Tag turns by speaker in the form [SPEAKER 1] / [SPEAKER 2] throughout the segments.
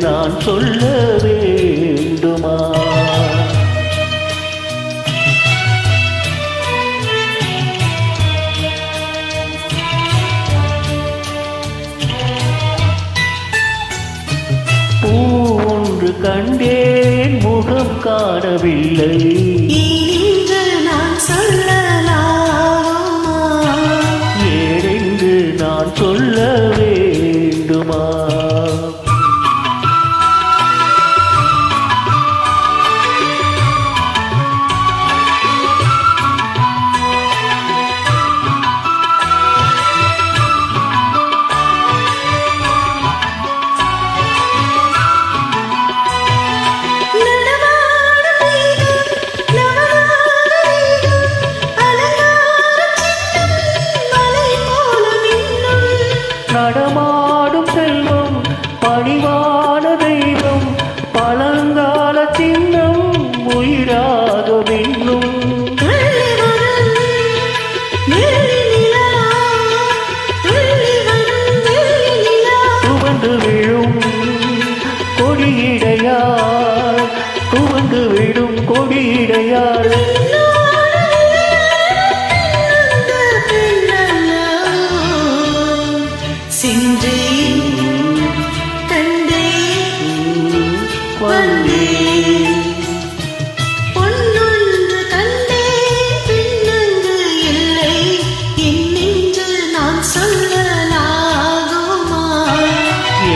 [SPEAKER 1] நான் சொல்ல வேண்டுமா? பூ ஒன்று கண்டேன் முகம் காணவில்லை,
[SPEAKER 2] நான் சொல்லலாமா?
[SPEAKER 1] ஏனென்று நான் சொல்ல வேண்டுமா? நடமாடும் செல்வம் பணிவான தெய்வம் பழங்கால சின்னம் உயிராக மின்னும் துவண்டு விழும் கொடியிடையார், துவண்டு விடும் கொடியிடையார்.
[SPEAKER 2] பொன்னொன்று கண்டே பின்னொன்று இல்லை, என்னென்று நான் சொல்லலாகுமா?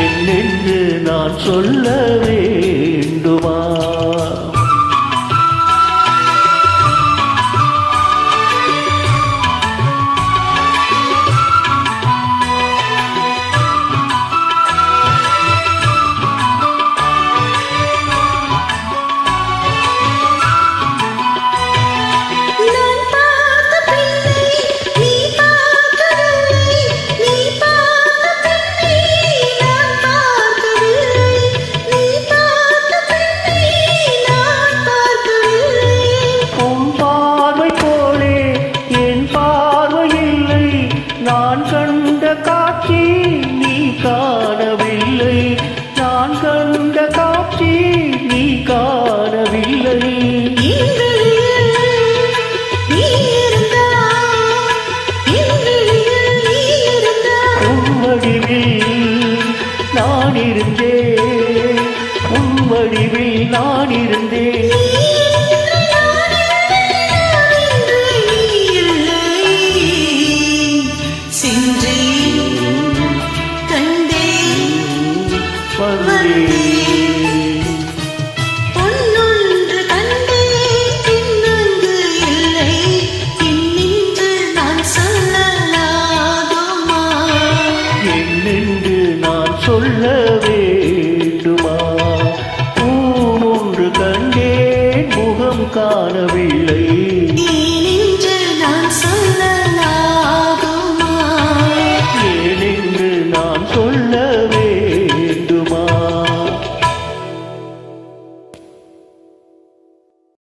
[SPEAKER 1] என்னென்று நான் சொல்ல வேண்டுமா? நான் கண்ட காட்சி நீ காணவில்லை, நான் கண்ட காட்சி நீ காணவில்லை. உன் வடிவில் நான் இருந்தேன், உன் வடிவில் நான் இருந்தேன்.
[SPEAKER 2] கண்டே